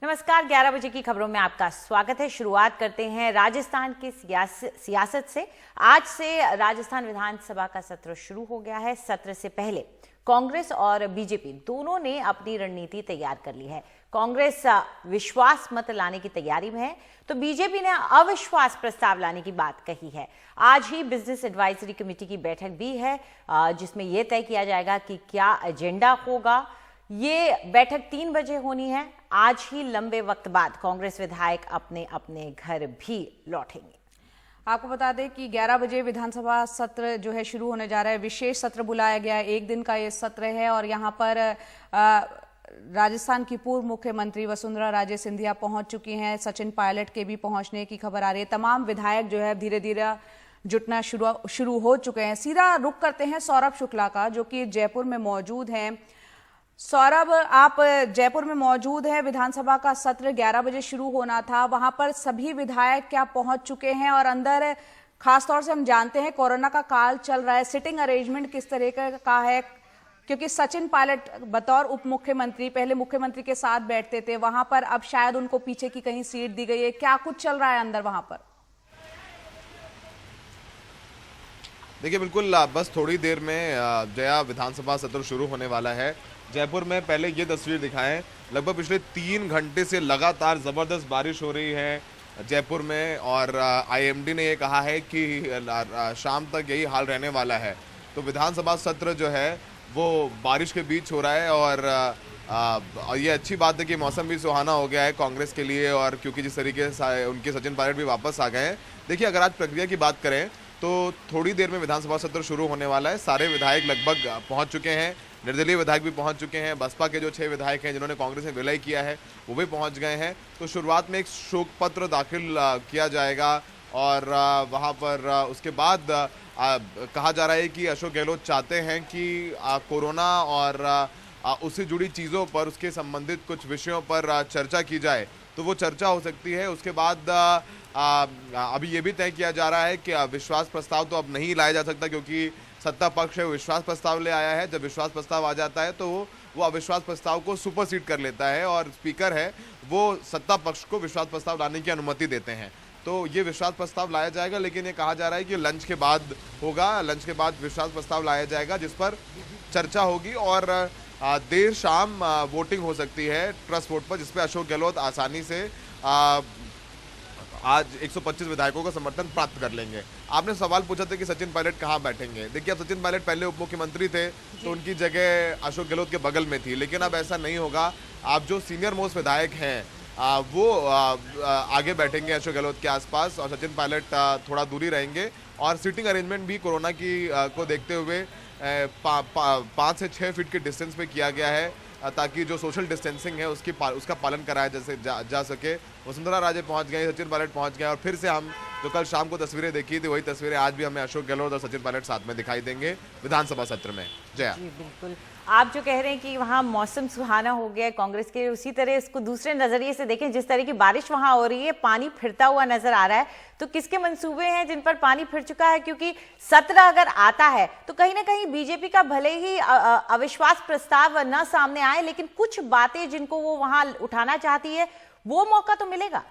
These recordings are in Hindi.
नमस्कार, 11 बजे की खबरों में आपका स्वागत है। शुरुआत करते हैं राजस्थान की सियासत से। आज से राजस्थान विधानसभा का सत्र शुरू हो गया है। सत्र से पहले कांग्रेस और बीजेपी दोनों ने अपनी रणनीति तैयार कर ली है। कांग्रेस विश्वास मत लाने की तैयारी में है, तो बीजेपी ने अविश्वास प्रस्ताव लाने की बात कही है। आज ही बिजनेस एडवाइजरी कमेटी की बैठक भी है, जिसमें यह तय किया जाएगा कि क्या एजेंडा होगा। ये बैठक 3 बजे होनी है। आज ही लंबे वक्त बाद कांग्रेस विधायक अपने अपने घर भी लौटेंगे। आपको बता दें कि 11 बजे विधानसभा सत्र जो है शुरू होने जा रहा है। विशेष सत्र बुलाया गया है, 1 दिन का ये सत्र है और यहाँ पर राजस्थान की पूर्व मुख्यमंत्री वसुंधरा राजे सिंधिया पहुंच चुकी हैं। सचिन पायलट के भी पहुंचने की खबर आ रही है। तमाम विधायक जो है धीरे धीरे जुटना शुरू हो चुके हैं। सीधा रुख करते हैं सौरभ शुक्ला का, जो कि जयपुर में मौजूद हैं। सौरभ, आप जयपुर में मौजूद हैं। विधानसभा का सत्र 11 बजे शुरू होना था, वहां पर सभी विधायक क्या पहुंच चुके हैं? और अंदर खासतौर से हम जानते हैं कोरोना का काल चल रहा है, सिटिंग अरेंजमेंट किस तरह का है? क्योंकि सचिन पायलट बतौर उप मुख्यमंत्री पहले मुख्यमंत्री के साथ बैठते थे, वहां पर अब शायद उनको पीछे की कहीं सीट दी गई है। क्या कुछ चल रहा है अंदर वहां पर? देखिए, बिल्कुल बस थोड़ी देर में जया विधानसभा सत्र शुरू होने वाला है। जयपुर में पहले ये तस्वीर दिखाएं, लगभग पिछले 3 घंटे से लगातार ज़बरदस्त बारिश हो रही है जयपुर में, और आईएमडी ने ये कहा है कि शाम तक यही हाल रहने वाला है। तो विधानसभा सत्र जो है वो बारिश के बीच हो रहा है, और ये अच्छी बात है कि मौसम भी सुहाना हो गया है कांग्रेस के लिए, और क्योंकि जिस तरीके से उनके सचिन पायलट भी वापस आ गए हैं। देखिए, अगर आज प्रक्रिया की बात करें तो थोड़ी देर में विधानसभा सत्र शुरू होने वाला है। सारे विधायक लगभग पहुंच चुके हैं, निर्दलीय विधायक भी पहुंच चुके हैं। बसपा के जो 6 विधायक हैं जिन्होंने कांग्रेस में विलय किया है वो भी पहुंच गए हैं। तो शुरुआत में एक शोक पत्र दाखिल किया जाएगा, और वहां पर उसके बाद कहा जा रहा है कि अशोक गहलोत चाहते हैं कि कोरोना और उससे जुड़ी चीज़ों पर, उसके संबंधित कुछ विषयों पर चर्चा की जाए, तो वो चर्चा हो सकती है। उसके बाद अभी ये भी तय किया जा रहा है कि विश्वास प्रस्ताव तो अब नहीं लाया जा सकता, क्योंकि सत्ता पक्ष है विश्वास प्रस्ताव ले आया है। जब विश्वास प्रस्ताव आ जाता है तो वो अविश्वास प्रस्ताव को सुपरसीड कर लेता है, और स्पीकर है वो सत्ता पक्ष को विश्वास प्रस्ताव लाने की अनुमति देते हैं। तो ये विश्वास प्रस्ताव लाया जाएगा, लेकिन ये कहा जा रहा है कि लंच के बाद होगा। लंच के बाद विश्वास प्रस्ताव लाया जाएगा, जिस पर चर्चा होगी, और देर शाम वोटिंग हो सकती है ट्रस्ट वोट पर, जिसपे अशोक गहलोत आसानी से आज 125 विधायकों का समर्थन प्राप्त कर लेंगे। आपने सवाल पूछा था कि सचिन पायलट कहाँ बैठेंगे। देखिए, अब सचिन पायलट पहले उप मुख्यमंत्री थे, तो उनकी जगह अशोक गहलोत के बगल में थी, लेकिन अब ऐसा नहीं होगा। आप जो सीनियर मोस्ट विधायक हैं वो आगे बैठेंगे अशोक गहलोत के आसपास, और सचिन पायलट थोड़ा दूरी रहेंगे। और सीटिंग अरेंजमेंट भी कोरोना की को देखते हुए 5 से 6 फीट के डिस्टेंस पे किया गया है, ताकि जो सोशल डिस्टेंसिंग है उसका पालन कराया जा सके। वसुंधरा राजे पहुंच गए, सचिन पायलट पहुंच गए, और फिर से हम जो कल शाम को तस्वीरें देखी थी वही तस्वीरें आज भी हमें अशोक गहलोत और सचिन पायलट साथ में दिखाई देंगे विधानसभा सत्र में। जया जी बिल्कुल, आप जो कह रहे हैं कि वहाँ मौसम सुहाना हो गया है कांग्रेस के, उसी तरह इसको दूसरे नजरिए से देखें। जिस तरह की बारिश वहाँ हो रही है, पानी फिरता हुआ नजर आ रहा है, तो किसके मंसूबे हैं जिन पर पानी फिर चुका है? क्योंकि सत्र अगर आता है तो कहीं ना कहीं बीजेपी का भले ही अविश्वास प्रस्ताव न सामने आए, लेकिन कुछ बातें जिनको वो वहां उठाना चाहती है वो मौका तो मिलेगा।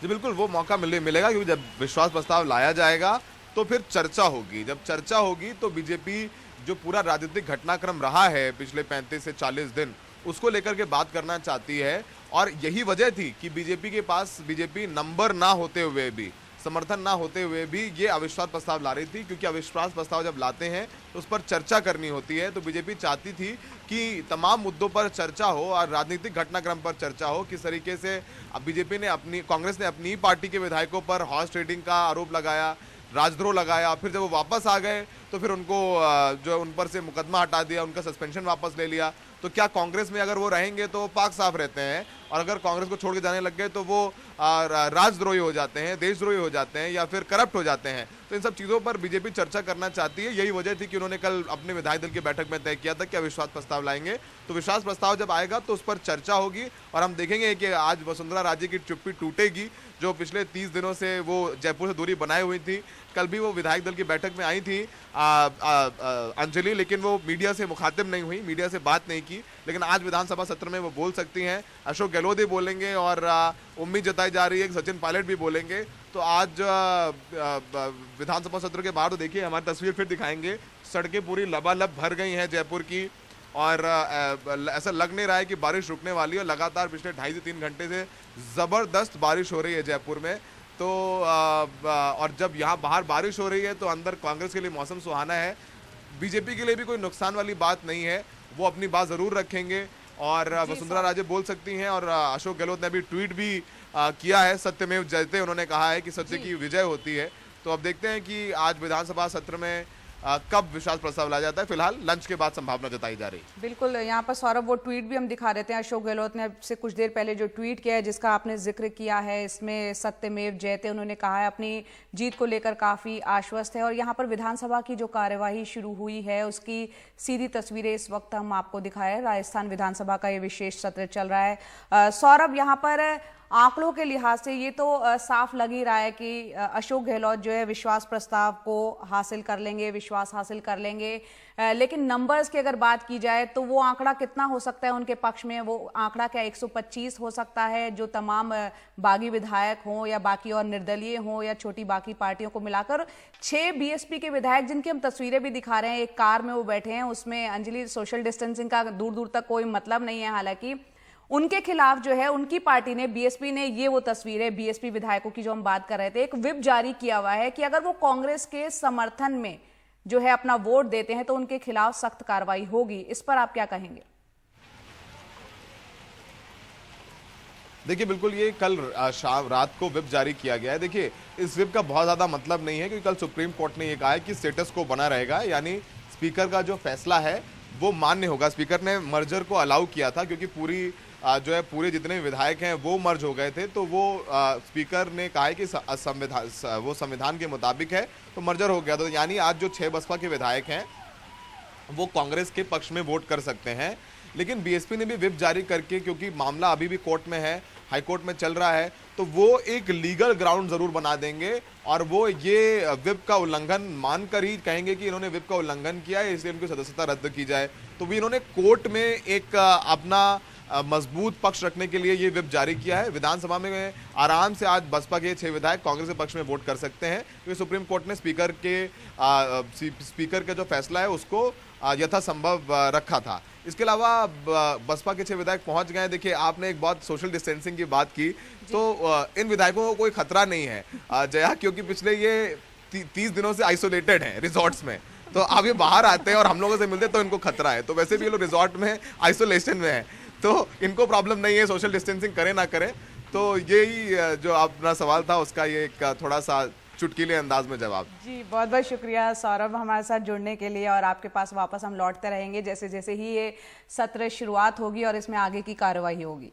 जी बिल्कुल, वो मौका मिलेगा, क्योंकि जब विश्वास प्रस्ताव लाया जाएगा तो फिर चर्चा होगी। जब चर्चा होगी तो बीजेपी जो पूरा राजनीतिक घटनाक्रम रहा है पिछले 35 से 40 दिन, उसको लेकर के बात करना चाहती है। और यही वजह थी कि बीजेपी नंबर ना होते हुए भी, समर्थन ना होते हुए भी ये अविश्वास प्रस्ताव ला रही थी, क्योंकि अविश्वास प्रस्ताव जब लाते हैं तो उस पर चर्चा करनी होती है। तो बीजेपी चाहती थी कि तमाम मुद्दों पर चर्चा हो और राजनीतिक घटनाक्रम पर चर्चा हो। किस तरीके से अब कांग्रेस ने अपनी पार्टी के विधायकों पर हॉर्स ट्रेडिंग का आरोप लगाया, राजद्रोह लगाया, फिर जब वो वापस आ गए तो फिर उनको जो उन पर से मुकदमा हटा दिया, उनका सस्पेंशन वापस ले लिया। तो क्या कांग्रेस में अगर वो रहेंगे तो पाक साफ रहते हैं, और अगर कांग्रेस को छोड़ के जाने लग गए तो वो राजद्रोही हो जाते हैं, देशद्रोही हो जाते हैं, या फिर करप्ट हो जाते हैं। तो इन सब चीज़ों पर बीजेपी चर्चा करना चाहती है। यही वजह थी कि उन्होंने कल अपने विधायक दल की बैठक में तय किया था कि अविश्वास प्रस्ताव लाएंगे। तो विश्वास प्रस्ताव जब आएगा तो उस पर चर्चा होगी, और हम देखेंगे कि आज वसुंधरा राजे की चुप्पी टूटेगी, जो पिछले 30 दिनों से वो जयपुर से दूरी बनाए हुई थी। कल भी वो विधायक दल की बैठक में आई थी, अंजलि, लेकिन वो मीडिया से मुखातिब नहीं हुई, मीडिया से बात नहीं की। लेकिन आज विधानसभा सत्र में वो बोल सकती हैं। अशोक गहलोत भी बोलेंगे और उम्मीद जताई जा रही है कि सचिन पायलट भी बोलेंगे। तो आज विधानसभा सत्र के बाहर तो देखिए, हमारी तस्वीर फिर दिखाएंगे, सड़कें पूरी लबालब भर गई हैं जयपुर की, और ऐसा लग नहीं रहा है कि बारिश रुकने वाली है। लगातार पिछले 2.5 से 3 घंटे से ज़बरदस्त बारिश हो रही है जयपुर में। तो और जब यहाँ बाहर बारिश हो रही है तो अंदर कांग्रेस के लिए मौसम सुहाना है। बीजेपी के लिए भी कोई नुकसान वाली बात नहीं है, वो अपनी बात ज़रूर रखेंगे और वसुंधरा राजे बोल सकती हैं। और अशोक गहलोत ने अभी ट्वीट भी किया है, सत्यमेव जयते, उन्होंने कहा है कि सत्य की विजय होती है। तो अब देखते हैं कि आज विधानसभा सत्र में कब विश्वास प्रस्ताव लाया जाता है। फिलहाल लंच के बाद संभावना जताई जा रही है। बिल्कुल, यहाँ पर सौरभ वो ट्वीट भी हम दिखा देते हैं। अशोक गहलोत ने से कुछ देर पहले जो ट्वीट किया है, जिसका आपने जिक्र किया है, इसमें सत्यमेव जयते उन्होंने कहा है अपनी जीत को लेकर काफी आश्वस्त है। और यहाँ पर विधानसभा की जो कार्यवाही शुरू हुई है उसकी सीधी तस्वीरें इस वक्त हम आपको दिखाए। राजस्थान विधानसभा का ये विशेष सत्र चल रहा है। सौरभ, यहाँ पर आंकड़ों के लिहाज से ये तो साफ लग ही रहा है कि अशोक गहलोत जो है विश्वास प्रस्ताव को हासिल कर लेंगे, विश्वास हासिल कर लेंगे। लेकिन नंबर्स की अगर बात की जाए तो वो आंकड़ा कितना हो सकता है उनके पक्ष में? वो आंकड़ा क्या 125 हो सकता है, जो तमाम बागी विधायक हों या बाकी और निर्दलीय हों या छोटी बाकी पार्टियों को मिलाकर 6 बीएसपी के विधायक, जिनकी हम तस्वीरें भी दिखा रहे हैं, एक कार में वो बैठे हैं, उसमें अंजलि सोशल डिस्टेंसिंग का दूर दूर तक कोई मतलब नहीं है। हालांकि उनके खिलाफ जो है उनकी पार्टी ने, बीएसपी ने, ये वो तस्वीरें बीएसपी विधायकों की जो हम बात कर रहे थे, एक व्हिप जारी किया हुआ है कि अगर वो कांग्रेस के समर्थन में जो है अपना वोट देते हैं तो उनके खिलाफ सख्त कार्रवाई होगी। इस पर आप क्या कहेंगे? देखिए, बिल्कुल ये कल रात को व्हिप जारी किया गया है। देखिए, इस व्हिप का बहुत ज्यादा मतलब नहीं है, क्योंकि कल सुप्रीम कोर्ट ने ये कहा है कि स्टेटस को बना रहेगा, यानी स्पीकर का जो फैसला है वो मान्य होगा। स्पीकर ने मर्जर को अलाउ किया था, क्योंकि जो है पूरे जितने विधायक हैं वो मर्ज हो गए थे। तो वो स्पीकर ने कहा है कि वो संविधान के मुताबिक है, तो मर्जर हो गया। तो यानी आज जो 6 बसपा के विधायक हैं वो कांग्रेस के पक्ष में वोट कर सकते हैं। लेकिन बीएसपी ने भी व्हिप जारी करके, क्योंकि मामला अभी भी कोर्ट में है, हाई कोर्ट में चल रहा है, तो वो एक लीगल ग्राउंड जरूर बना देंगे और वो ये व्हिप का उल्लंघन मानकर ही कहेंगे कि इन्होंने व्हिप का उल्लंघन किया है, इसलिए उनकी सदस्यता रद्द की जाए। तो भी इन्होंने कोर्ट में एक अपना मजबूत पक्ष रखने के लिए ये व्हिप जारी किया है। विधानसभा में आराम से आज बसपा के 6 विधायक कांग्रेस के पक्ष में वोट कर सकते हैं, क्योंकि सुप्रीम कोर्ट ने स्पीकर का जो फैसला है उसको यथासंभव रखा था। इसके अलावा बसपा के 6 विधायक पहुंच गए। देखिए, आपने एक बहुत सोशल डिस्टेंसिंग की बात की, तो इन विधायकों को कोई खतरा नहीं है जया, क्योंकि पिछले ये 30 दिनों से आइसोलेटेड हैं रिजॉर्ट्स में। तो अब ये बाहर आते हैं और हम लोगों से मिलते हैं तो इनको खतरा है। तो वैसे भी ये लोग रिजॉर्ट में आइसोलेशन में है, तो इनको प्रॉब्लम नहीं है, सोशल डिस्टेंसिंग करें ना करें। तो यही जो अपना सवाल था उसका ये एक थोड़ा सा चुटकीले अंदाज में जवाब। जी, बहुत बहुत शुक्रिया सौरभ हमारे साथ जुड़ने के लिए, और आपके पास वापस हम लौटते रहेंगे जैसे जैसे ही ये सत्र शुरुआत होगी और इसमें आगे की कार्रवाई होगी।